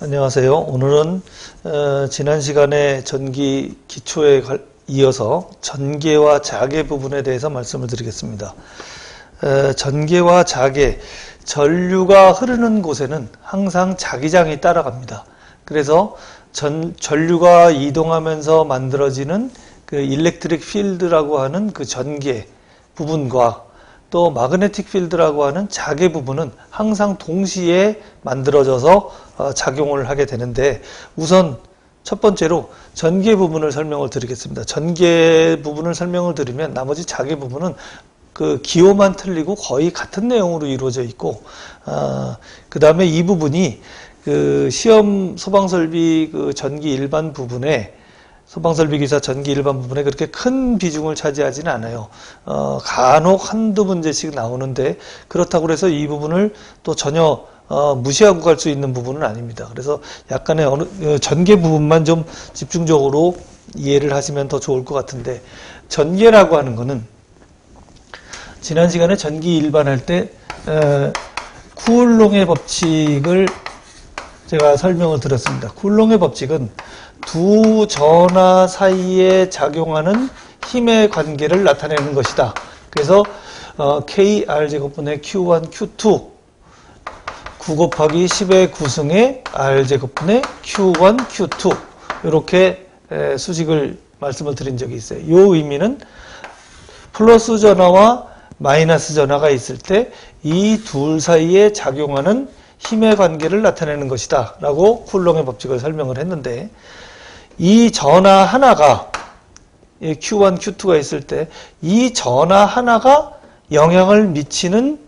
안녕하세요. 오늘은 지난 시간에 전기 기초에 이어서 전개와 자개 부분에 대해서 말씀을 드리겠습니다. 전개와 자개, 전류가 흐르는 곳에는 항상 자기장이 따라갑니다. 그래서 전류가 이동하면서 만들어지는 그 일렉트릭 필드라고 하는 그 전개 부분과 또 마그네틱 필드라고 하는 자개 부분은 항상 동시에 만들어져서 작용을 하게 되는데, 우선 첫 번째로 전개 부분을 설명을 드리겠습니다. 전개 부분을 설명을 드리면 나머지 자개 부분은 그 기호만 틀리고 거의 같은 내용으로 이루어져 있고, 그 다음에 이 부분이 그 시험 소방설비 그 전기 일반 부분에 소방설비 기사 전기 일반 부분에 그렇게 큰 비중을 차지하지는 않아요. 간혹 한두 문제씩 나오는데, 그렇다고 해서 이 부분을 또 전혀 무시하고 갈 수 있는 부분은 아닙니다. 그래서 약간의 전개 부분만 좀 집중적으로 이해를 하시면 더 좋을 것 같은데, 전개라고 하는 거는 지난 시간에 전기 일반 할 때 쿠올롱의 법칙을 제가 설명을 드렸습니다. 쿠올롱의 법칙은 두 전하 사이에 작용하는 힘의 관계를 나타내는 것이다. 그래서 KR제곱분의 Q1, Q2 9 곱하기 10의 9승의 R제곱분의 Q1, Q2 이렇게 수식을 말씀을 드린 적이 있어요. 이 의미는 플러스 전하와 마이너스 전하가 있을 때 이 둘 사이에 작용하는 힘의 관계를 나타내는 것이다 라고 쿨롱의 법칙을 설명을 했는데, 이 전하 하나가 Q1, Q2가 있을 때 이 전하 하나가 영향을 미치는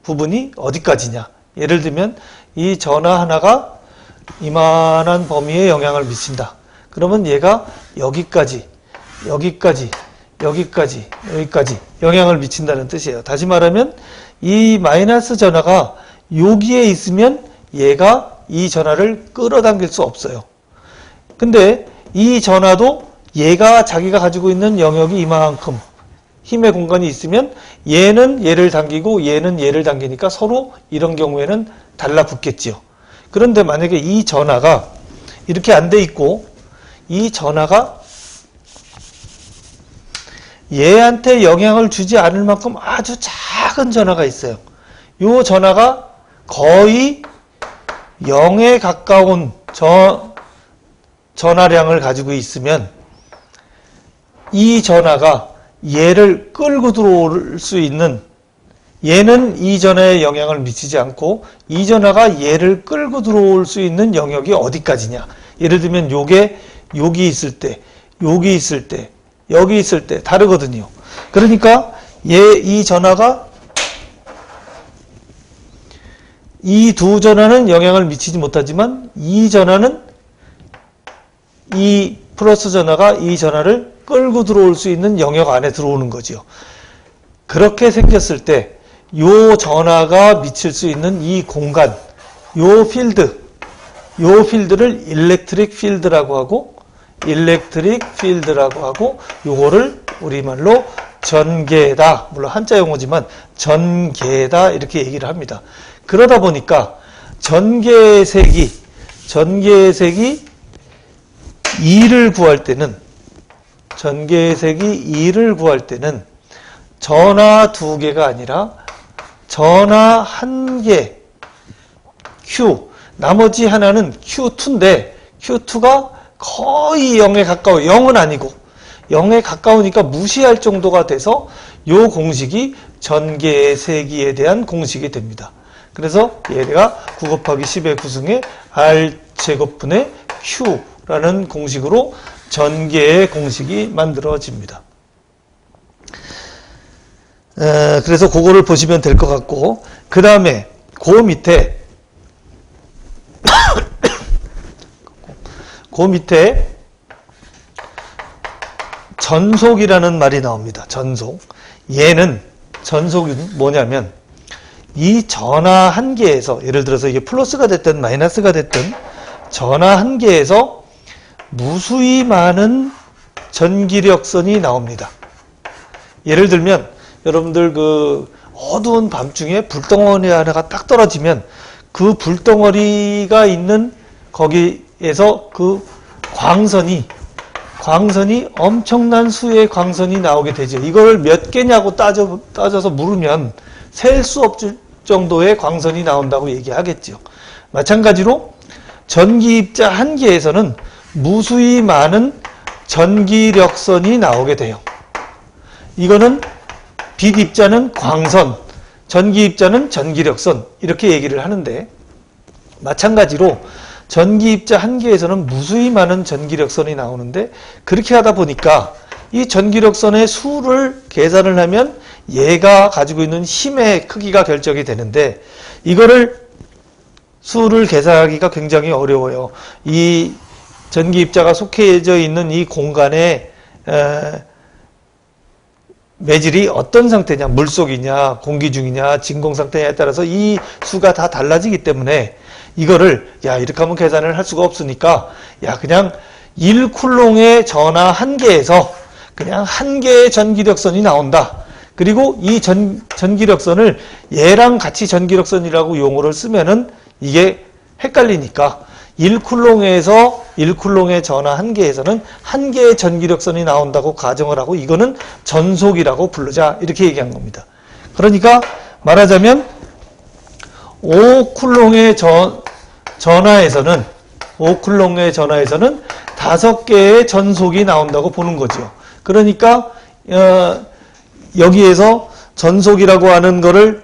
부분이 어디까지냐. 예를 들면 이 전하 하나가 이만한 범위에 영향을 미친다. 그러면 얘가 여기까지 영향을 미친다는 뜻이에요. 다시 말하면 이 마이너스 전하가 여기에 있으면 얘가 이 전하를 끌어당길 수 없어요. 근데 이 전하도 얘가 자기가 가지고 있는 영역이 이만큼 힘의 공간이 있으면 얘는 얘를 당기고 얘는 얘를 당기니까 서로 이런 경우에는 달라붙겠지요. 그런데 만약에 이 전하가 이렇게 안 돼 있고 이 전하가 얘한테 영향을 주지 않을 만큼 아주 작은 전하가 있어요. 이 전하가 거의 0에 가까운 전하량을 가지고 있으면 이 전하가 얘를 끌고 들어올 수 있는, 얘는 이 전하에 영향을 미치지 않고 이 전하가 얘를 끌고 들어올 수 있는 영역이 어디까지냐. 예를 들면 요게 여기 있을 때, 여기 있을 때, 여기 있을 때 다르거든요. 그러니까 이 전하가 이 두 전하는 영향을 미치지 못하지만 이 전하는 이 플러스 전하가 이 전하를 끌고 들어올 수 있는 영역 안에 들어오는 거죠. 그렇게 생겼을 때 요 전하가 미칠 수 있는 이 공간, 요 필드를 일렉트릭 필드라고 하고 요거를 우리말로 전개다, 물론 한자 용어지만 전개다 이렇게 얘기를 합니다. 그러다 보니까 전개색이 2를 구할 때는 전하 2개가 아니라 전하 1개 Q, 나머지 하나는 Q2인데 Q2가 거의 0에 가까워. 0은 아니고 0에 가까우니까 무시할 정도가 돼서 요 공식이 전개의 세기에 대한 공식이 됩니다. 그래서 얘가 9 곱하기 10의 9승의 R제곱분의 Q라는 공식으로 전개의 공식이 만들어집니다. 그래서 그거를 보시면 될 것 같고, 그 다음에 그 밑에 전속이라는 말이 나옵니다. 전속. 전속은 뭐냐면 이 전하 한 개에서, 예를 들어서 이게 플러스가 됐든 마이너스가 됐든 전하 한 개에서 무수히 많은 전기력선이 나옵니다. 예를 들면 여러분들 그 어두운 밤중에 불덩어리 하나가 딱 떨어지면 그 불덩어리가 있는 거기에서 그 광선이 엄청난 수의 광선이 나오게 되죠. 이걸 몇 개냐고 따져서 물으면 셀 수 없을 정도의 광선이 나온다고 얘기하겠죠. 마찬가지로 전기입자 한 개에서는 무수히 많은 전기력선이 나오게 돼요. 이거는 빛입자는 광선, 전기입자는 전기력선 이렇게 얘기를 하는데, 마찬가지로 전기입자 한 개에서는 무수히 많은 전기력선이 나오는데, 그렇게 하다 보니까 이 전기력선의 수를 계산을 하면 얘가 가지고 있는 힘의 크기가 결정이 되는데, 이거를 수를 계산하기가 굉장히 어려워요. 이 전기입자가 속해져 있는 이 공간에 매질이 어떤 상태냐, 물속이냐, 공기 중이냐, 진공 상태냐에 따라서 이 수가 다 달라지기 때문에 이거를 이렇게 하면 계산을 할 수가 없으니까 그냥 1쿨롱의 전하 한 개에서 그냥 한 개의 전기력선이 나온다. 그리고 이 전기력선을 얘랑 같이 전기력선이라고 용어를 쓰면은 이게 헷갈리니까 1쿨롱의 전하 한 개에서는 한 개의 전기력선이 나온다고 가정을 하고 이거는 전속이라고 부르자 이렇게 얘기한 겁니다. 그러니까 말하자면 5쿨롱의 전하에서는 5개의 전속이 나온다고 보는 거죠. 그러니까 여기에서 전속이라고 하는 거를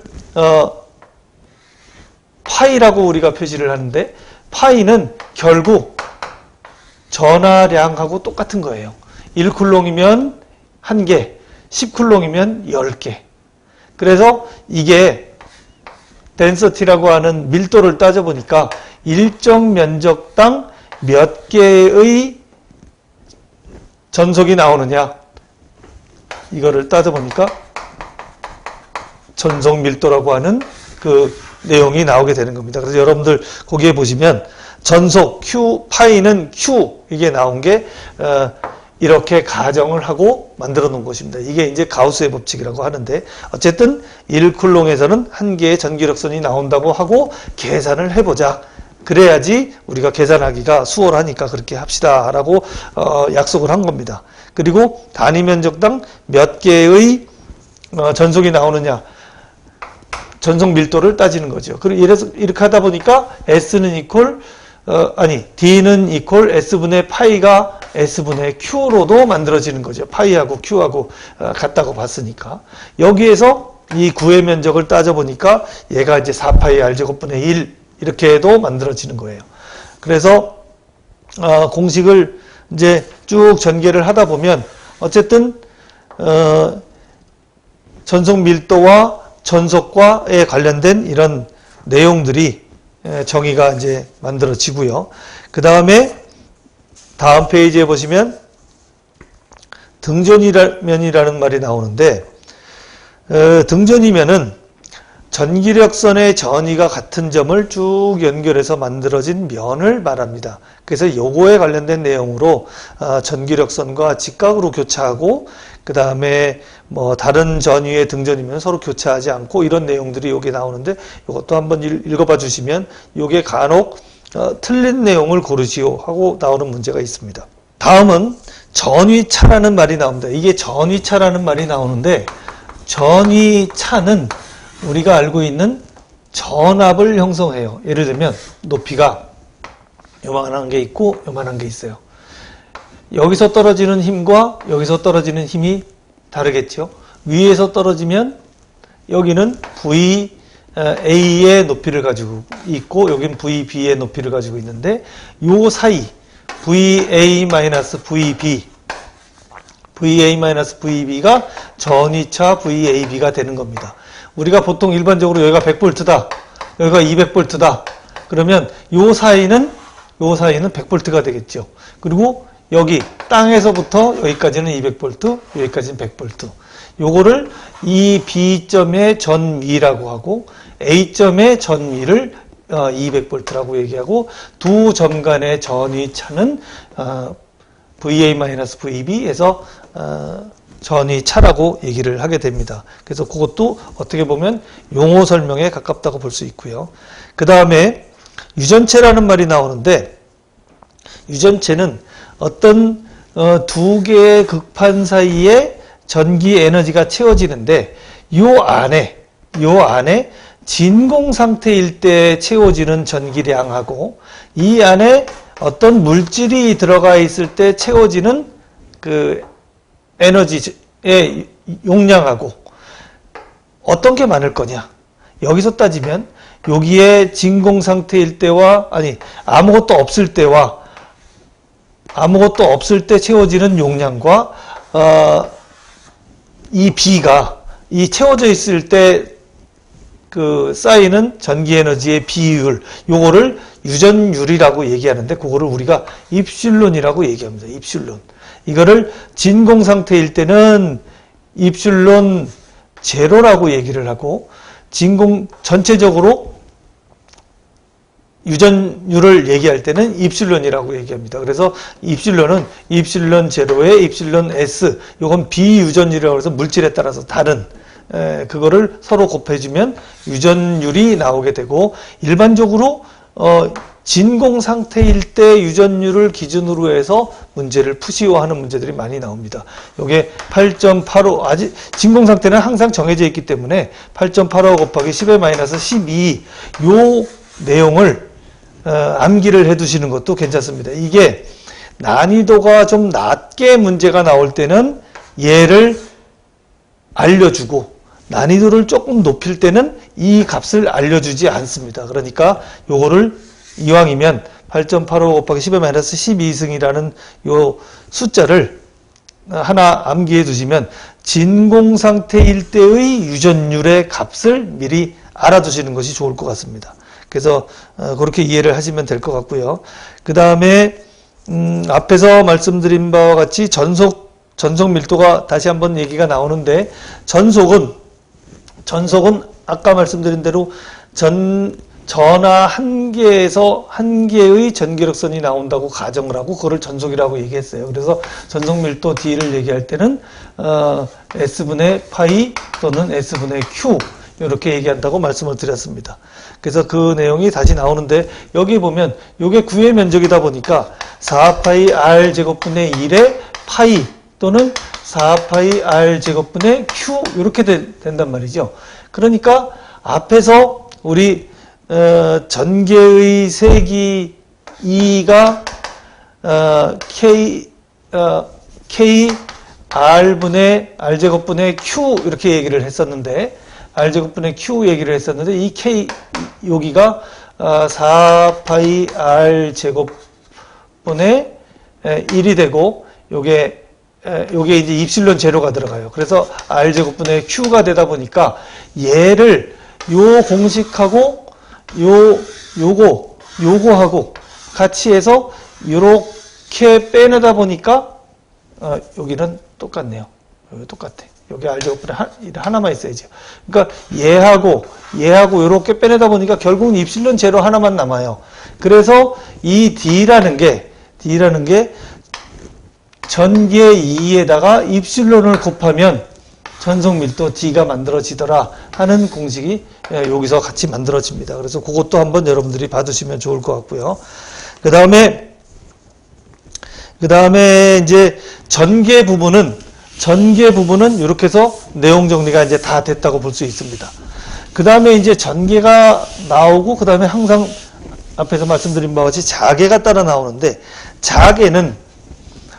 파이라고 우리가 표시를 하는데, 파이는 결국 전하량하고 똑같은 거예요. 1쿨롱이면 1개, 10쿨롱이면 10개. 그래서 이게 덴서티라고 하는 밀도를 따져보니까 일정 면적당 몇 개의 전속이 나오느냐, 이거를 따져보니까 전속 밀도라고 하는 그 내용이 나오게 되는 겁니다. 그래서 여러분들 거기에 보시면 전속 Q, 파이는 Q 이게 나온 게 이렇게 가정을 하고 만들어 놓은 것입니다. 이게 이제 가우스의 법칙이라고 하는데, 어쨌든 1쿨롱에서는 한 개의 전기력선이 나온다고 하고 계산을 해보자. 그래야지 우리가 계산하기가 수월하니까 그렇게 합시다 라고 약속을 한 겁니다. 그리고 단위 면적당 몇 개의 전속이 나오느냐, 전속 밀도를 따지는 거죠. 그리고 이렇게 하다 보니까 D는 이퀄 S분의 파이가 S분의 Q로도 만들어지는 거죠. 파이하고 Q하고 같다고 봤으니까. 여기에서 이 구의 면적을 따져보니까 얘가 이제 4파이 R제곱분의 1 이렇게 해도 만들어지는 거예요. 그래서 공식을 이제 쭉 전개를 하다 보면 어쨌든 전속 밀도와 전속과에 관련된 이런 내용들이 정의가 이제 만들어지고요. 그 다음에 다음 페이지에 보시면 등전이면이라는 말이 나오는데, 등전이면은 전기력선의 전위가 같은 점을 쭉 연결해서 만들어진 면을 말합니다. 그래서 요거에 관련된 내용으로 전기력선과 직각으로 교차하고, 그 다음에 뭐 다른 전위의 등전이면 서로 교차하지 않고, 이런 내용들이 여기 나오는데, 이것도 한번 읽어봐 주시면 요게 간혹 틀린 내용을 고르시오 하고 나오는 문제가 있습니다. 다음은 전위차라는 말이 나옵니다. 이게 전위차라는 말이 나오는데, 전위차는 우리가 알고 있는 전압을 형성해요. 예를 들면 높이가 요만한 게 있고 요만한 게 있어요. 여기서 떨어지는 힘과 여기서 떨어지는 힘이 다르겠죠. 위에서 떨어지면 여기는 VA의 높이를 가지고 있고 여기는 VB의 높이를 가지고 있는데, 요 사이 VA-VB가 전위차 VAB가 되는 겁니다. 우리가 보통 일반적으로 여기가 100V다, 여기가 200V다. 그러면 요 사이는 100V가 되겠죠. 그리고 여기 땅에서부터 여기까지는 200V, 여기까지는 100V. 요거를 이 B점의 전위라고 하고 A점의 전위를 200V라고 얘기하고, 두 점 간의 전위차는 VA-VB에서 전위차라고 얘기를 하게 됩니다. 그래서 그것도 어떻게 보면 용어 설명에 가깝다고 볼 수 있고요. 그 다음에 유전체라는 말이 나오는데, 유전체는 어떤 두 개의 극판 사이에 전기 에너지가 채워지는데 요 안에 진공 상태일 때 채워지는 전기량하고 이 안에 어떤 물질이 들어가 있을 때 채워지는 그 에너지의 용량하고 어떤 게 많을 거냐. 여기서 따지면 여기에 진공 상태일 때와 아무것도 없을 때와 아무것도 없을 때 채워지는 용량과 이 B가 이 채워져 있을 때 그 쌓이는 전기 에너지의 비율, 요거를 유전율이라고 얘기하는데 그거를 우리가 입실론이라고 얘기합니다. 입실론. 이거를 진공 상태일 때는 입실론 제로라고 얘기를 하고 전체적으로 유전율을 얘기할 때는 입실론이라고 얘기합니다. 그래서 입실론은 입실론 제로에 입실론 S, 요건 비유전율이라고 해서 물질에 따라서 다른 그거를 서로 곱해주면 유전율이 나오게 되고 일반적으로 진공 상태일 때 유전율을 기준으로 해서 문제를 푸시오하는 문제들이 많이 나옵니다. 요게 8.85 아직 진공 상태는 항상 정해져 있기 때문에 8.85 곱하기 10의 마이너스 12 요 내용을 암기를 해 두시는 것도 괜찮습니다. 이게 난이도가 좀 낮게 문제가 나올 때는 얘를 알려주고 난이도를 조금 높일 때는 이 값을 알려주지 않습니다. 그러니까 요거를 이왕이면 8.85 곱하기 10의 마이너스 12승이라는 요 숫자를 하나 암기해 두시면 진공 상태일 때의 유전율의 값을 미리 알아두시는 것이 좋을 것 같습니다. 그래서 그렇게 이해를 하시면 될 것 같고요. 그 다음에 앞에서 말씀드린 바와 같이 전속 밀도가 다시 한번 얘기가 나오는데 전속은 아까 말씀드린 대로 전하 한 개에서 한 개의 전기력선이 나온다고 가정을 하고 그걸 전속이라고 얘기했어요. 그래서 전속 밀도 D를 얘기할 때는 S분의 파이 또는 S분의 Q 이렇게 얘기한다고 말씀을 드렸습니다. 그래서 그 내용이 다시 나오는데 여기 보면 이게 구의 면적이다 보니까 4파이 R 제곱분의 1의 파이 또는 4파이 R 제곱분의 Q 이렇게 된단 말이죠. 그러니까 앞에서 우리 전개의 세기 E가 K R분의 R제곱분의 Q 이렇게 얘기를 했었는데 R제곱분의 Q 얘기를 했었는데 이 K 여기가 4파이 R제곱분의 1이 되고 요게 이제 입실론 제로가 들어가요. 그래서 R제곱분의 Q가 되다 보니까 얘를 요 공식하고 요거하고 같이 해서 요렇게 빼내다 보니까 여기는 똑같네요. 여기 똑같아. 여기 R제곱분의 하나만 있어야죠. 그러니까 얘하고 요렇게 빼내다 보니까 결국은 입실론 제로 하나만 남아요. 그래서 이 D라는 게 전개 2에다가 입실론을 곱하면 전속밀도 D가 만들어지더라 하는 공식이 여기서 같이 만들어집니다. 그래서 그것도 한번 여러분들이 봐두시면 좋을 것 같고요. 그 다음에 이제 전개 부분은 이렇게 해서 내용 정리가 이제 다 됐다고 볼 수 있습니다. 그 다음에 이제 전개가 나오고 그 다음에 항상 앞에서 말씀드린 바와 같이 자개가 따라 나오는데 자개는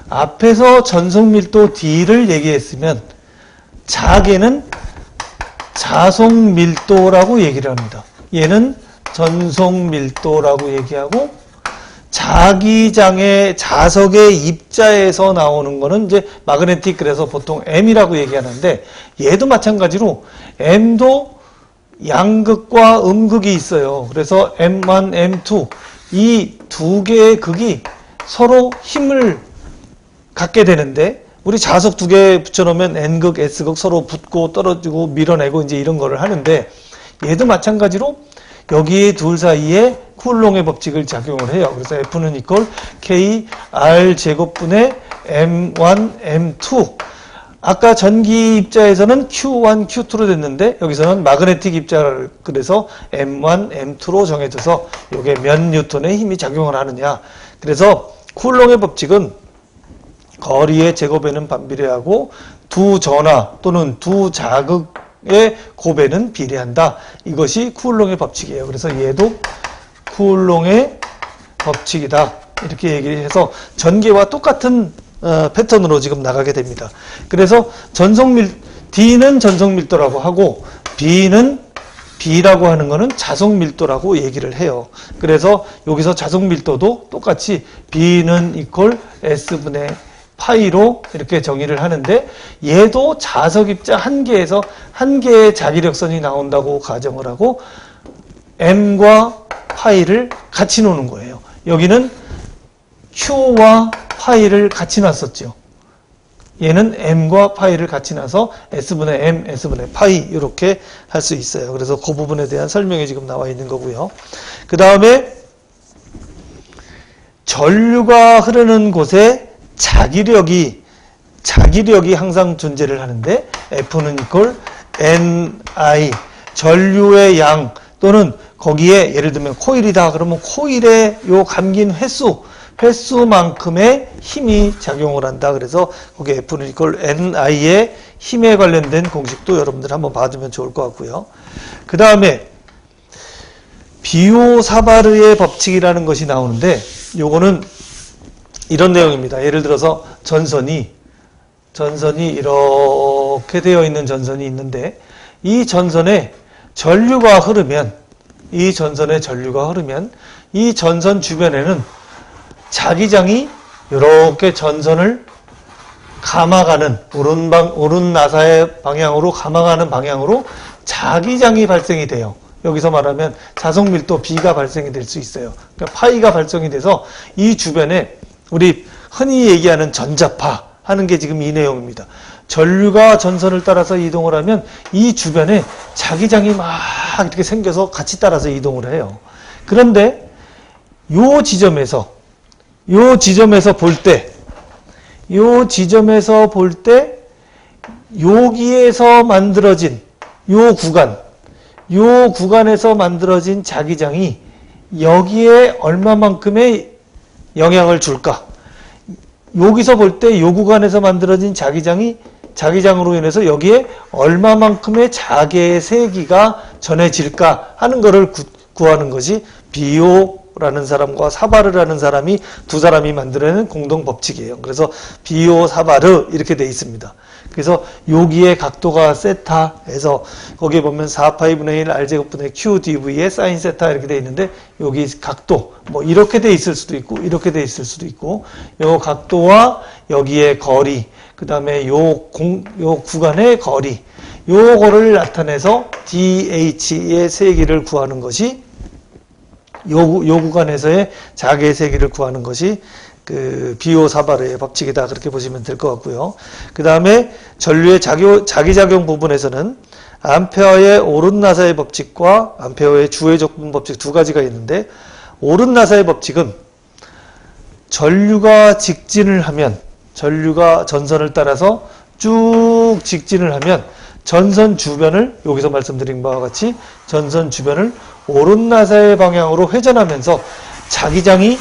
앞에서 전속밀도 D를 얘기했으면 자개는 자속밀도라고 얘기를 합니다. 얘는 전속밀도라고 얘기하고 자기장의 자석의 입자에서 나오는 거는 이제 마그네틱 그래서 보통 M이라고 얘기하는데 얘도 마찬가지로 M도 양극과 음극이 있어요. 그래서 M1, M2 이 두 개의 극이 서로 힘을 갖게 되는데 우리 자석 두 개 붙여놓으면 N극, S극 서로 붙고 떨어지고 밀어내고 이제 이런 거를 하는데 얘도 마찬가지로 여기 둘 사이에 쿨롱의 법칙을 작용을 해요. 그래서 F는 이퀄 K R 제곱분의 M1, M2 아까 전기 입자에서는 Q1, Q2로 됐는데 여기서는 마그네틱 입자를 그래서 M1, M2로 정해져서 이게 몇 뉴턴의 힘이 작용을 하느냐. 그래서 쿨롱의 법칙은 거리의 제곱에는 반비례하고 두 전하 또는 두 자극의 곱에는 비례한다. 이것이 쿨롱의 법칙이에요. 그래서 얘도 쿨롱의 법칙이다. 이렇게 얘기해서 전개와 똑같은 패턴으로 지금 나가게 됩니다. 그래서 D는 전속 밀도라고 하고 B라고 하는 거는 자속 밀도라고 얘기를 해요. 그래서 여기서 자속 밀도도 똑같이 B는 이퀄 S분의 파이로 이렇게 정의를 하는데, 얘도 자석 입자 한 개에서 한 개의 자기력선이 나온다고 가정을 하고 M과 파이를 같이 놓는 거예요. 여기는 Q와 파이를 같이 놨었죠. 얘는 M과 파이를 같이 놔서 S분의 M, S분의 파이 이렇게 할 수 있어요. 그래서 그 부분에 대한 설명이 지금 나와 있는 거고요. 그 다음에 전류가 흐르는 곳에 자기력이 항상 존재를 하는데 F는 이퀄 NI, 전류의 양 또는 거기에 예를 들면 코일이다 그러면 코일의 요 감긴 횟수만큼의 힘이 작용을 한다. 그래서 거기 F는 이퀄 NI의 힘에 관련된 공식도 여러분들 한번 봐주면 좋을 것 같고요. 그 다음에 비오사바르의 법칙이라는 것이 나오는데, 요거는 이런 내용입니다. 예를 들어서 전선이 이렇게 되어 있는 전선이 있는데, 이 전선에 전류가 흐르면 이 전선 주변에는 자기장이 이렇게 전선을 감아가는 오른 나사의 방향으로 감아가는 방향으로 자기장이 발생이 돼요. 여기서 말하면 자석 밀도 B가 발생이 될 수 있어요. 그러니까 파이가 발생이 돼서 이 주변에 우리 흔히 얘기하는 전자파 하는 게 지금 이 내용입니다. 전류가 전선을 따라서 이동을 하면 이 주변에 자기장이 막 이렇게 생겨서 같이 따라서 이동을 해요. 그런데 요 지점에서 볼 때 여기에서 만들어진 요 구간에서 만들어진 자기장이 여기에 얼마만큼의 영향을 줄까? 여기서 볼 때 요 구간에서 만들어진 자기장으로 인해서 여기에 얼마만큼의 자개의 세기가 전해질까 하는 것을 구하는 것이 비오라는 사람과 사바르라는 사람이 두 사람이 만들어낸 공동 법칙이에요. 그래서 비오 사바르 이렇게 돼 있습니다. 그래서 여기에 각도가 세타에서 거기에 보면 4파이분의 1 R제곱분의 QDV에 사인 세타 이렇게 돼 있는데, 여기 각도 뭐 이렇게 돼 있을 수도 있고 이렇게 돼 있을 수도 있고, 요 각도와 여기에 거리, 그 다음에 요 구간의 거리, 요거를 나타내서 DH의 세기를 구하는 것이 요 구간에서의 자개의 세기를 구하는 것이 그 비오사바르의 법칙이다. 그렇게 보시면 될 것 같고요. 그 다음에 전류의 자기작용 부분에서는 암페어의 오른나사의 법칙과 암페어의 주의 적분 법칙 두 가지가 있는데, 오른나사의 법칙은 전류가 전선을 따라서 쭉 직진을 하면 전선 주변을, 여기서 말씀드린 바와 같이 전선 주변을 오른나사의 방향으로 회전하면서 자기장이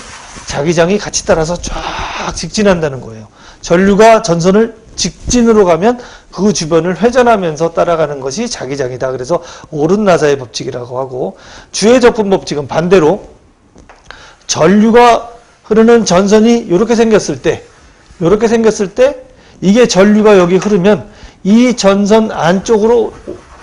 같이 따라서 쫙 직진한다는 거예요. 전류가 전선을 직진으로 가면 그 주변을 회전하면서 따라가는 것이 자기장이다. 그래서 오른나사의 법칙이라고 하고, 주의 적분 법칙은 반대로 전류가 흐르는 전선이 이렇게 생겼을 때 이게 전류가 여기 흐르면 이 전선 안쪽으로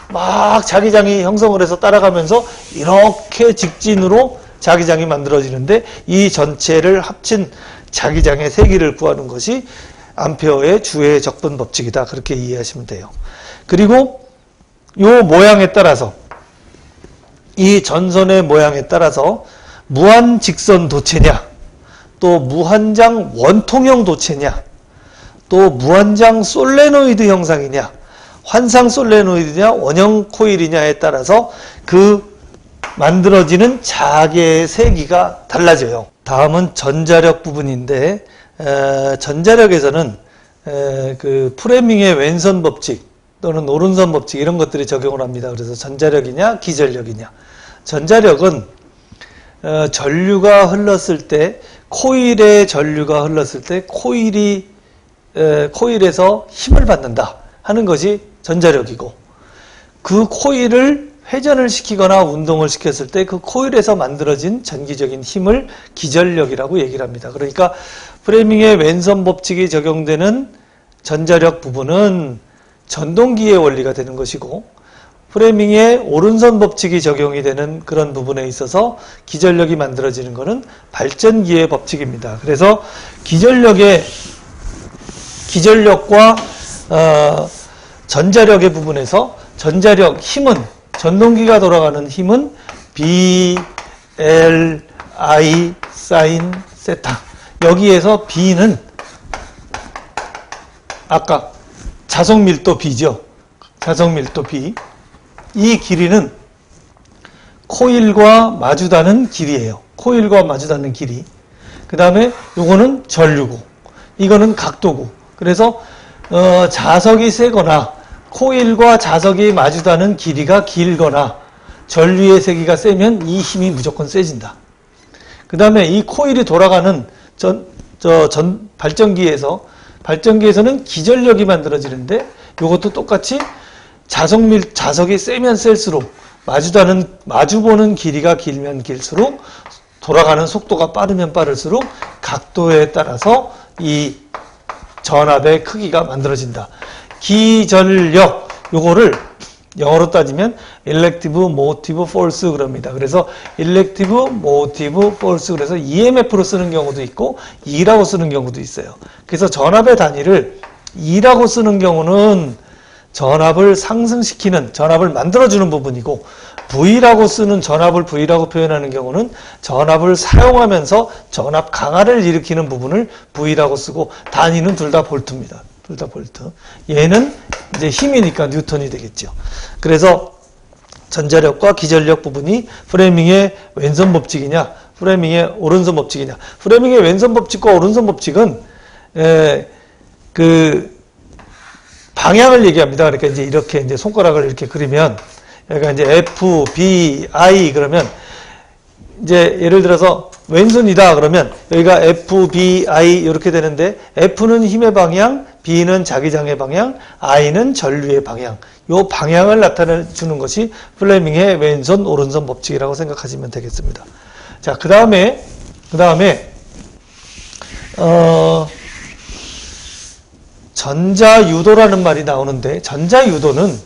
막 자기장이 형성을 해서 따라가면서 이렇게 직진으로 자기장이 만들어지는데, 이 전체를 합친 자기장의 세기를 구하는 것이 암페어의 주의 적분 법칙이다. 그렇게 이해하시면 돼요. 그리고 요 모양에 따라서, 이 전선의 모양에 따라서 무한 직선 도체냐, 또 무한장 원통형 도체냐, 또 무한장 솔레노이드 형상이냐, 환상 솔레노이드냐, 원형 코일이냐에 따라서 그 만들어지는 자개의 세기가 달라져요. 다음은 전자력 부분인데, 전자력에서는 그 프레밍의 왼선 법칙 또는 오른선 법칙 이런 것들이 적용을 합니다. 그래서 전자력이냐 기전력이냐. 전자력은 전류가 흘렀을 때 코일에 전류가 흘렀을 때 코일에서 힘을 받는다 하는 것이 전자력이고, 그 코일을 회전을 시키거나 운동을 시켰을 때 그 코일에서 만들어진 전기적인 힘을 기전력이라고 얘기를 합니다. 그러니까 프레밍의 왼손 법칙이 적용되는 전자력 부분은 전동기의 원리가 되는 것이고, 프레밍의 오른손 법칙이 적용이 되는 그런 부분에 있어서 기전력이 만들어지는 것은 발전기의 법칙입니다. 그래서 기전력과 전자력의 부분에서 전자력, 힘은, 전동기가 돌아가는 힘은 B, L, I, sin, 세타. 여기에서 B는 아까 자석밀도 B죠. 자석밀도 B. 이 길이는 코일과 마주 닿는 길이에요. 코일과 마주 닿는 길이. 그 다음에 요거는 전류고, 이거는 각도고. 그래서 자석이 세거나 코일과 자석이 마주 닿는 길이가 길거나 전류의 세기가 세면 이 힘이 무조건 세진다. 그 다음에 이 코일이 돌아가는 발전기에서는 기전력이 만들어지는데, 이것도 똑같이 자석이 세면 셀수록 마주보는 길이가 길면 길수록 돌아가는 속도가 빠르면 빠를수록 각도에 따라서 이 전압의 크기가 만들어진다. 기전력, 요거를 영어로 따지면 Elective Motive Force 그럽니다. 그래서 Elective Motive Force, 그래서 EMF로 쓰는 경우도 있고 E라고 쓰는 경우도 있어요. 그래서 전압의 단위를 E라고 쓰는 경우는 전압을 상승시키는, 전압을 만들어주는 부분이고, V라고 쓰는, 전압을 V라고 표현하는 경우는 전압을 사용하면서 전압 강화를 일으키는 부분을 V라고 쓰고, 단위는 둘 다 볼트입니다. 둘 다 볼트. 얘는 이제 힘이니까 뉴턴이 되겠죠. 그래서 전자력과 기전력 부분이 프레밍의 왼손 법칙이냐, 프레밍의 오른손 법칙이냐. 프레밍의 왼손 법칙과 오른손 법칙은 방향을 얘기합니다. 그러니까 이제 이렇게 이제 손가락을 이렇게 그리면, 여기가 이제 F, B, I 그러면, 이제 예를 들어서 왼손이다 그러면 여기가 F, B, I 이렇게 되는데, F는 힘의 방향, B는 자기장의 방향, I는 전류의 방향. 요 방향을 나타내 주는 것이 플레밍의 왼손, 오른손 법칙이라고 생각하시면 되겠습니다. 자, 그 다음에 전자유도라는 말이 나오는데, 전자유도는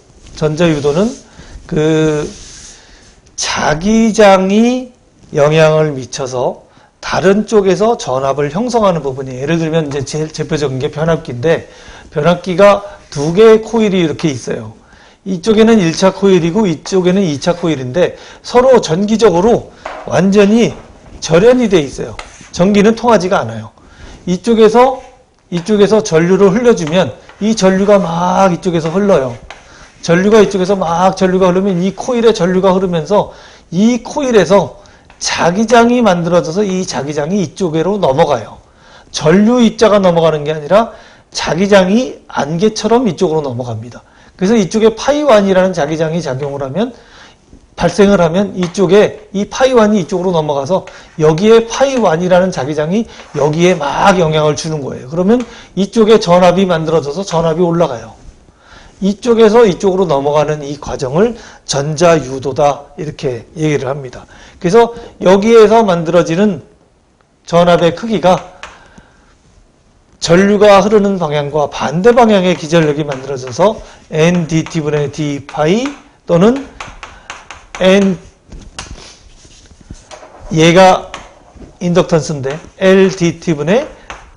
자기장이 영향을 미쳐서 다른 쪽에서 전압을 형성하는 부분이에요. 예를 들면 이제 제일 대표적인 게 변압기인데, 변압기가 두 개의 코일이 이렇게 있어요. 이쪽에는 1차 코일이고 이쪽에는 2차 코일인데 서로 전기적으로 완전히 절연이 돼 있어요. 전기는 통하지가 않아요. 이쪽에서 전류를 흘려주면 이 전류가 막 이쪽에서 흘러요. 전류가 흐르면 이 코일에 전류가 흐르면서 이 코일에서 자기장이 만들어져서 이 자기장이 이쪽으로 넘어가요. 전류 입자가 넘어가는 게 아니라 자기장이 안개처럼 이쪽으로 넘어갑니다. 그래서 이쪽에 파이1이라는 자기장이 발생을 하면 이쪽에 이 파이1이 이쪽으로 넘어가서 여기에 파이1이라는 자기장이 여기에 막 영향을 주는 거예요. 그러면 이쪽에 전압이 만들어져서 전압이 올라가요. 이쪽에서 이쪽으로 넘어가는 이 과정을 전자유도다 이렇게 얘기를 합니다. 그래서 여기에서 만들어지는 전압의 크기가 전류가 흐르는 방향과 반대 방향의 기전력이 만들어져서 NDT분의 D파이 또는 얘가 인덕턴스인데 LDT분의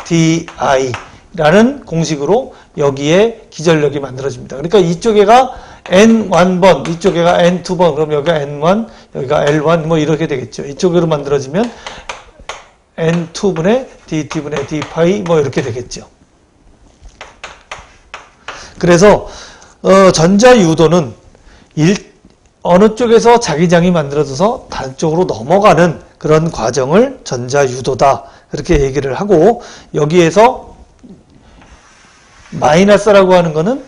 DI라는 공식으로 여기에 기전력이 만들어집니다. 그러니까 이쪽에가 N1번, 이쪽에가 N2번, 그럼 여기가 N1, 여기가 L1 뭐 이렇게 되겠죠. 이쪽으로 만들어지면 N2분의 DT분의 D파이 뭐 이렇게 되겠죠. 그래서 전자유도는 어느 쪽에서 자기장이 만들어져서 다른 쪽으로 넘어가는 그런 과정을 전자유도다 그렇게 얘기를 하고, 여기에서 마이너스라고 하는 거는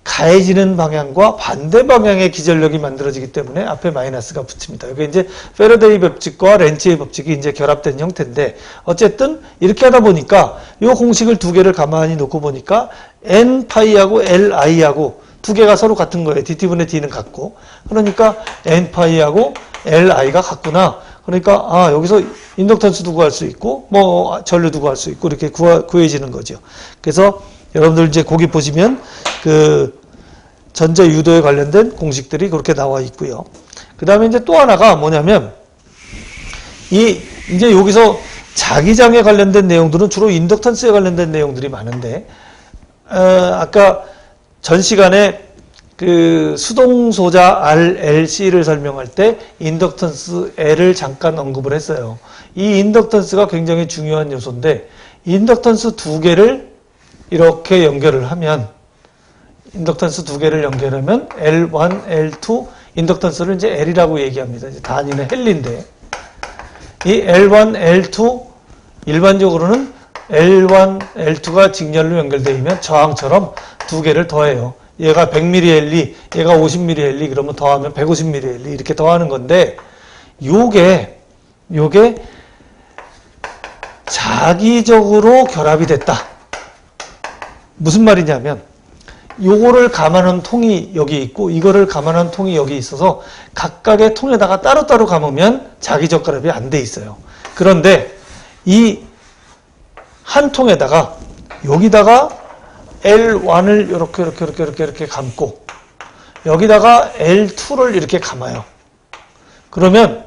가해지는 방향과 반대 방향의 기전력이 만들어지기 때문에 앞에 마이너스가 붙습니다. 이게 이제 패러데이 법칙과 렌치의 법칙이 이제 결합된 형태인데, 어쨌든 이렇게 하다 보니까 이 공식을 두 개를 가만히 놓고 보니까 n파이하고 li하고 두 개가 서로 같은 거예요. dt분의 d는 같고. 그러니까 n파이하고 li가 같구나. 그러니까 여기서 인덕턴스도 구할 수 있고 뭐 전류도 구할 수 있고 이렇게 구해지는 거죠. 그래서 여러분들 이제 거기 보시면 그 전자 유도에 관련된 공식들이 그렇게 나와 있고요. 그 다음에 이제 또 하나가 뭐냐면 이제 여기서 자기장에 관련된 내용들은 주로 인덕턴스에 관련된 내용들이 많은데, 아까 전 시간에 그 수동소자 RLC를 설명할 때 인덕턴스 L을 잠깐 언급을 했어요. 이 인덕턴스가 굉장히 중요한 요소인데, 인덕턴스 두 개를 이렇게 연결을 하면, 인덕턴스 두 개를 연결하면 L1, L2, 인덕턴스를 이제 L이라고 얘기합니다. 이제 단위는 헬리인데, 이 L1, L2, 일반적으로는 L1, L2가 직렬로 연결되면 저항처럼 두 개를 더해요. 얘가 100mH, 얘가 50mH, 그러면 더하면 150mH 이렇게 더하는 건데, 요게 자기적으로 결합이 됐다. 무슨 말이냐면, 요거를 감아놓은 통이 여기 있고 이거를 감아놓은 통이 여기 있어서 각각의 통에다가 따로따로 감으면 자기적 결합이 안 돼 있어요. 그런데 이 한 통에다가 여기다가 L1을 이렇게 감고 여기다가 L2를 이렇게 감아요. 그러면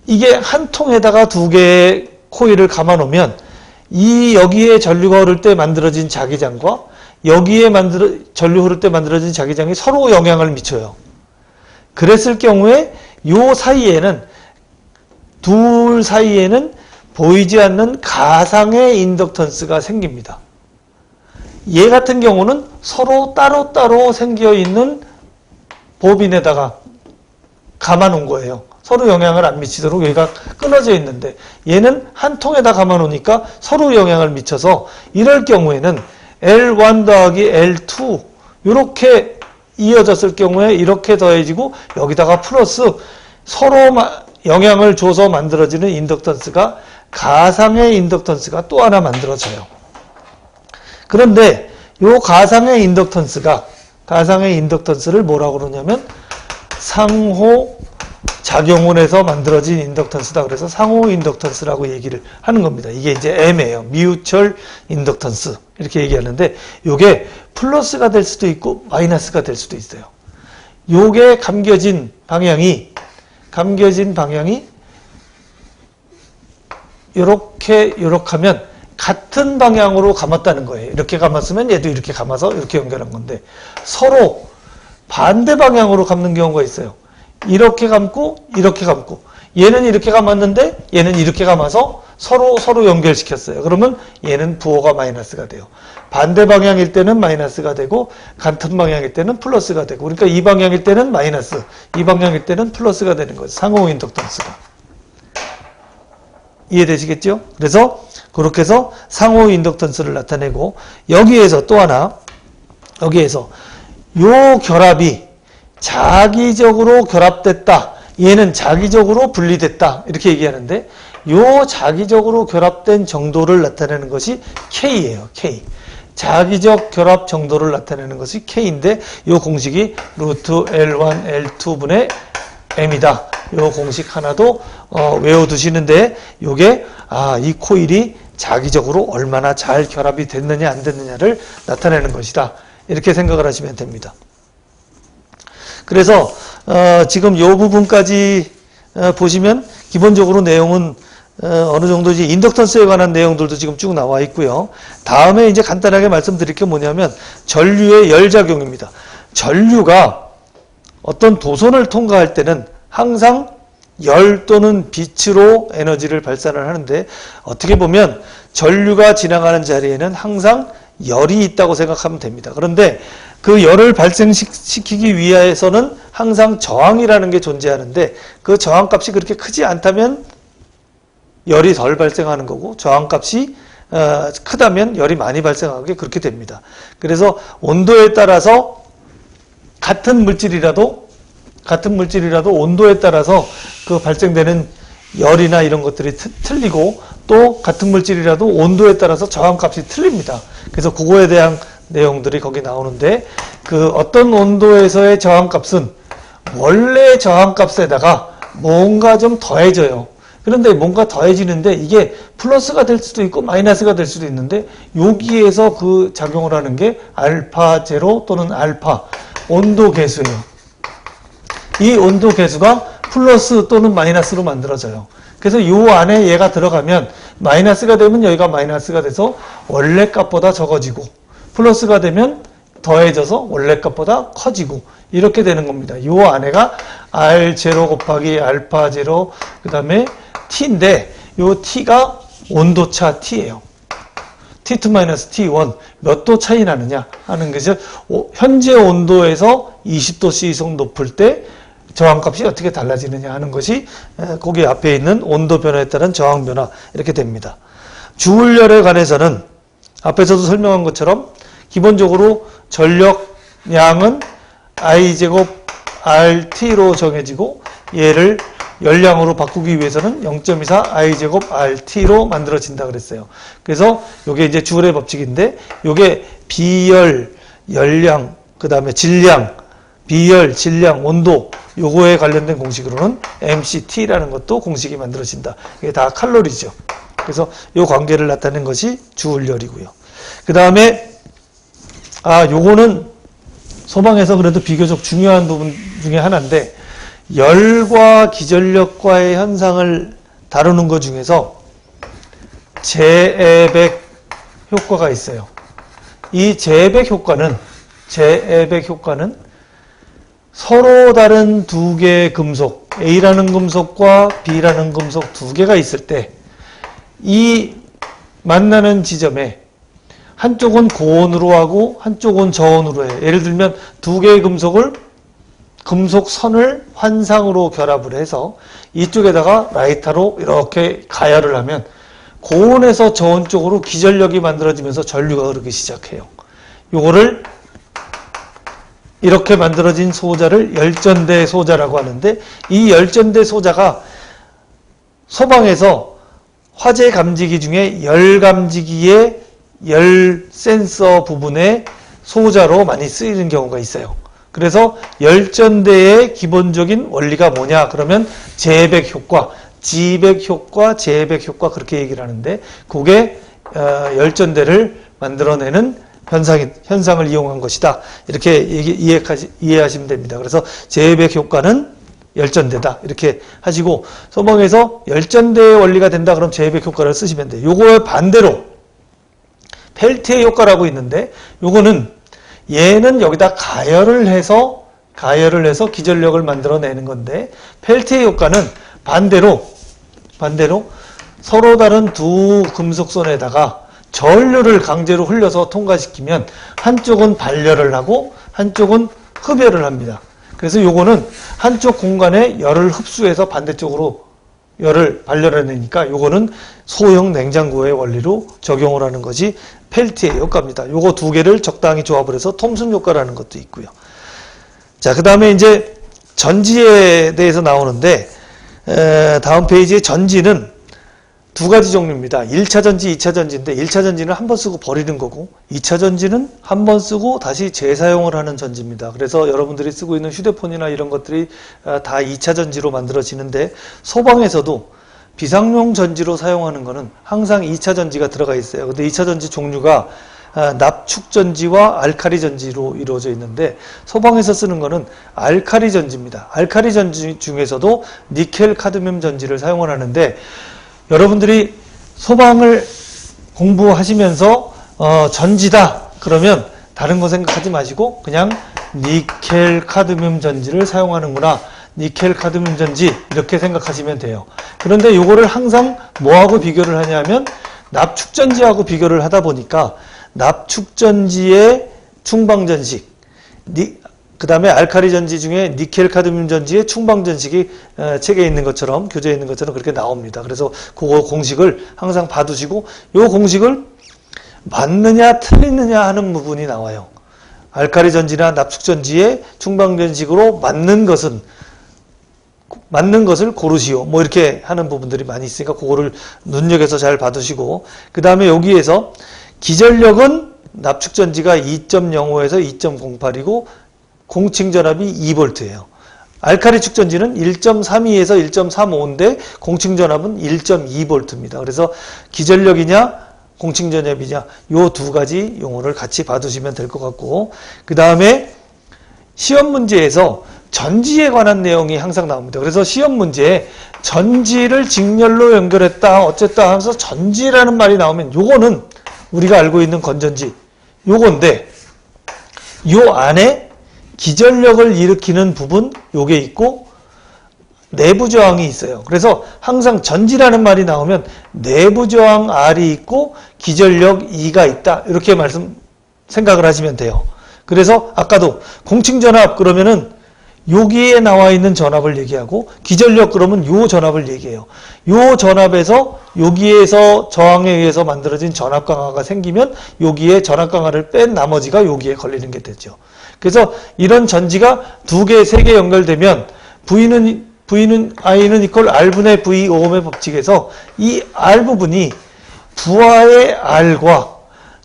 이게 한 통에다가 두 개의 코일을 감아 놓으면 여기에 전류가 흐를 때 만들어진 자기장과 여기에 전류 흐를 때 만들어진 자기장이 서로 영향을 미쳐요. 그랬을 경우에 요 사이에는, 둘 사이에는 보이지 않는 가상의 인덕턴스가 생깁니다. 얘 같은 경우는 서로 따로따로 생겨 있는 보빈에다가 감아 놓은 거예요. 서로 영향을 안 미치도록 여기가 끊어져 있는데, 얘는 한 통에다 감아 놓으니까 서로 영향을 미쳐서, 이럴 경우에는 L1 더하기 L2 이렇게 이어졌을 경우에 이렇게 더해지고 여기다가 플러스 서로 영향을 줘서 만들어지는 인덕턴스가, 가상의 인덕턴스가 또 하나 만들어져요. 그런데 이 가상의 인덕턴스를 뭐라고 그러냐면 상호 작용을 해서 만들어진 인덕턴스다. 그래서 상호 인덕턴스라고 얘기를 하는 겁니다. 이게 이제 M이에요. Mutual Inductance 이렇게 얘기하는데, 요게 플러스가 될 수도 있고 마이너스가 될 수도 있어요. 요게 감겨진 방향이 요렇게 하면 같은 방향으로 감았다는 거예요. 이렇게 감았으면 얘도 이렇게 감아서 이렇게 연결한 건데, 서로 반대 방향으로 감는 경우가 있어요. 이렇게 감고 이렇게 감고, 얘는 이렇게 감았는데 얘는 이렇게 감아서 서로 연결시켰어요. 그러면 얘는 부호가 마이너스가 돼요. 반대 방향일 때는 마이너스가 되고 같은 방향일 때는 플러스가 되고, 그러니까 이 방향일 때는 마이너스, 이 방향일 때는 플러스가 되는 거죠. 상호 인덕턴스가. 이해되시겠죠? 그래서 그렇게 해서 상호 인덕턴스를 나타내고, 여기에서 또 하나, 여기에서 요 결합이 자기적으로 결합됐다, 얘는 자기적으로 분리됐다, 이렇게 얘기하는데, 요 자기적으로 결합된 정도를 나타내는 것이 K예요. K. 자기적 결합 정도를 나타내는 것이 K인데, 요 공식이 루트 L1 L2분의 M이다. 요 공식 하나도 외워두시는데, 요게 이 코일이 자기적으로 얼마나 잘 결합이 됐느냐 안 됐느냐를 나타내는 것이다. 이렇게 생각을 하시면 됩니다. 그래서 지금 요 부분까지 보시면 기본적으로 내용은 어느 정도 이제 인덕턴스에 관한 내용들도 지금 쭉 나와 있고요. 다음에 이제 간단하게 말씀드릴 게 뭐냐면 전류의 열작용입니다. 전류가 어떤 도선을 통과할 때는 항상 열 또는 빛으로 에너지를 발산을 하는데, 어떻게 보면 전류가 지나가는 자리에는 항상 열이 있다고 생각하면 됩니다. 그런데 그 열을 발생시키기 위해서는 항상 저항이라는 게 존재하는데, 그 저항값이 그렇게 크지 않다면 열이 덜 발생하는 거고, 저항값이 크다면 열이 많이 발생하게 그렇게 됩니다. 그래서 온도에 따라서 같은 물질이라도 온도에 따라서 그 발생되는 열이나 이런 것들이 틀리고, 또 같은 물질이라도 온도에 따라서 저항값이 틀립니다. 그래서 그거에 대한 내용들이 거기 나오는데, 그 어떤 온도에서의 저항값은 원래 저항값에다가 뭔가 좀 더해져요. 그런데 뭔가 더해지는데 이게 플러스가 될 수도 있고 마이너스가 될 수도 있는데, 여기에서 그 작용을 하는 게 알파 제로 또는 알파 온도 계수예요. 이 온도 계수가 플러스 또는 마이너스로 만들어져요. 그래서 이 안에 얘가 들어가면 마이너스가 되면 여기가 마이너스가 돼서 원래 값보다 적어지고, 플러스가 되면 더해져서 원래 값보다 커지고, 이렇게 되는 겁니다. 이 안에가 R0 곱하기 알파 제로 그 다음에 T인데, 이 T가 온도차 T예요. T2-T1 몇 도 차이 나느냐 하는 것이, 현재 온도에서 20도씨 이상 높을 때 저항값이 어떻게 달라지느냐 하는 것이 거기 앞에 있는 온도 변화에 따른 저항 변화, 이렇게 됩니다. 주울열에 관해서는 앞에서도 설명한 것처럼 기본적으로 전력량은 I제곱 RT로 정해지고, 얘를 열량으로 바꾸기 위해서는 0.24 I제곱 RT로 만들어진다 그랬어요. 그래서 이게 이제 주울의 법칙인데, 이게 비열, 열량, 그 다음에 질량, 비열, 질량, 온도, 요거에 관련된 공식으로는 MCT라는 것도 공식이 만들어진다. 이게 다 칼로리죠. 그래서 요 관계를 나타낸 것이 주울열이고요. 그 다음에 요거는 소방에서 그래도 비교적 중요한 부분 중에 하나인데, 열과 기전력과의 현상을 다루는 것 중에서 재애백 효과가 있어요. 이 재애백 효과는 서로 다른 두 개의 금속, A라는 금속과 B라는 금속 두 개가 있을 때, 이 만나는 지점에 한쪽은 고온으로 하고 한쪽은 저온으로 해요. 예를 들면 두 개의 금속선을 환상으로 결합을 해서 이쪽에다가 라이터로 이렇게 가열을 하면 고온에서 저온 쪽으로 기전력이 만들어지면서 전류가 흐르기 시작해요. 요거를 이렇게 만들어진 소자를 열전대 소자라고 하는데, 이 열전대 소자가 소방에서 화재 감지기 중에 열 감지기의 열 센서 부분의 소자로 많이 쓰이는 경우가 있어요. 그래서 열전대의 기본적인 원리가 뭐냐 그러면 재배백 효과, 지배백 효과, 재배백 효과, 그렇게 얘기를 하는데, 그게 열전대를 만들어내는 현상을 이용한 것이다. 이렇게 이해하시면 됩니다. 그래서 재배백 효과는 열전대다. 이렇게 하시고, 소방에서 열전대의 원리가 된다 그럼 재배백 효과를 쓰시면 돼요. 요거의 반대로 펠티의 효과라고 있는데, 요거는 얘는 여기다 가열을 해서 기전력을 만들어내는 건데, 펠티의 효과는 반대로 서로 다른 두 금속선에다가 전류를 강제로 흘려서 통과시키면 한쪽은 발열을 하고 한쪽은 흡열을 합니다. 그래서 요거는 한쪽 공간에 열을 흡수해서 반대쪽으로 열을 발열해내니까 요거는 소형 냉장고의 원리로 적용을 하는 것이 펠티의 효과입니다. 요거 두 개를 적당히 조합을 해서 톰슨 효과라는 것도 있고요. 자, 그 다음에 이제 전지에 대해서 나오는데, 다음 페이지에 전지는 두 가지 종류입니다. 1차 전지, 2차 전지인데, 1차 전지는 한 번 쓰고 버리는 거고, 2차 전지는 한 번 쓰고 다시 재사용을 하는 전지입니다. 그래서 여러분들이 쓰고 있는 휴대폰이나 이런 것들이 다 2차 전지로 만들어지는데, 소방에서도 비상용 전지로 사용하는 거는 항상 2차 전지가 들어가 있어요. 근데 2차 전지 종류가 납축 전지와 알카리 전지로 이루어져 있는데, 소방에서 쓰는 거는 알카리 전지입니다. 알카리 전지 중에서도 니켈 카드뮴 전지를 사용을 하는데, 여러분들이 소방을 공부하시면서 전지다 그러면 다른 거 생각하지 마시고 그냥 니켈 카드뮴 전지를 사용하는구나, 니켈 카드뮴 전지, 이렇게 생각하시면 돼요. 그런데 이거를 항상 뭐하고 비교를 하냐면 납축전지하고 비교를 하다 보니까 납축전지의 충방전식, 그 다음에 알카리 전지 중에 니켈 카드뮴 전지의 충방 전식이 책에 있는 것처럼, 교재에 있는 것처럼 그렇게 나옵니다. 그래서 그거 공식을 항상 봐두시고, 요 공식을 맞느냐 틀리느냐 하는 부분이 나와요. 알카리 전지나 납축 전지의 충방 전식으로 맞는 것을 고르시오. 뭐 이렇게 하는 부분들이 많이 있으니까 그거를 눈여겨서 잘 봐두시고, 그 다음에 여기에서 기전력은 납축 전지가 2.05에서 2.08이고 공칭 전압이 2V예요. 알카리 축전지는 1.32에서 1.35인데 공칭 전압은 1.2V입니다. 그래서 기전력이냐 공칭 전압이냐 요 두 가지 용어를 같이 봐두시면 될 것 같고, 그 다음에 시험 문제에서 전지에 관한 내용이 항상 나옵니다. 그래서 시험 문제에 전지를 직렬로 연결했다 어쨌다 하면서 전지라는 말이 나오면 요거는 우리가 알고 있는 건전지 요건데, 요 안에 기전력을 일으키는 부분 요게 있고 내부 저항이 있어요. 그래서 항상 전지라는 말이 나오면 내부 저항 R이 있고 기전력 E가 있다 이렇게 생각을 하시면 돼요. 그래서 아까도 공칭 전압 그러면은 여기에 나와 있는 전압을 얘기하고, 기전력 그러면 요 전압을 얘기해요. 요 전압에서 여기에서 저항에 의해서 만들어진 전압 강화가 생기면 여기에 전압 강화를 뺀 나머지가 여기에 걸리는 게 되죠. 그래서 이런 전지가 2개, 3개 연결되면 I는 이퀄 R분의 V 오음의 법칙에서 이 R 부분이 부하의 R과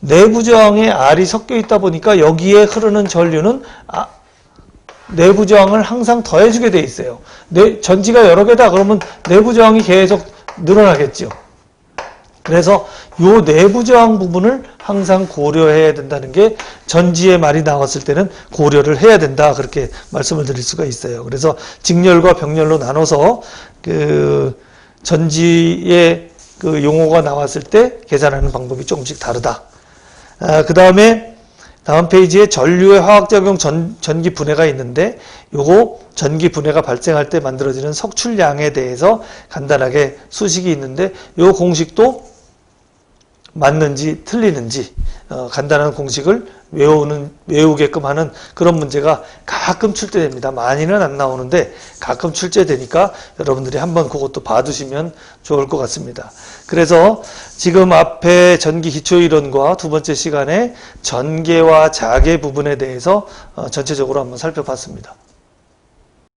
내부 저항의 R이 섞여 있다 보니까 여기에 흐르는 전류는 내부 저항을 항상 더해주게 돼 있어요. 전지가 여러 개다 그러면 내부 저항이 계속 늘어나겠죠. 그래서 요 내부 저항 부분을 항상 고려해야 된다는 게 전지의 말이 나왔을 때는 고려를 해야 된다 그렇게 말씀을 드릴 수가 있어요. 그래서 직렬과 병렬로 나눠서 그 전지의 그 용어가 나왔을 때 계산하는 방법이 조금씩 다르다. 그 다음에 다음 페이지에 전류의 화학작용 전기 분해가 있는데, 요거 전기 분해가 발생할 때 만들어지는 석출량에 대해서 간단하게 수식이 있는데, 요 공식도 맞는지 틀리는지 간단한 공식을 외우게끔 하는 그런 문제가 가끔 출제됩니다. 많이는 안 나오는데 가끔 출제되니까 여러분들이 한번 그것도 봐두시면 좋을 것 같습니다. 그래서 지금 앞에 전기 기초이론과 두 번째 시간에 전개와 자개 부분에 대해서 전체적으로 한번 살펴봤습니다.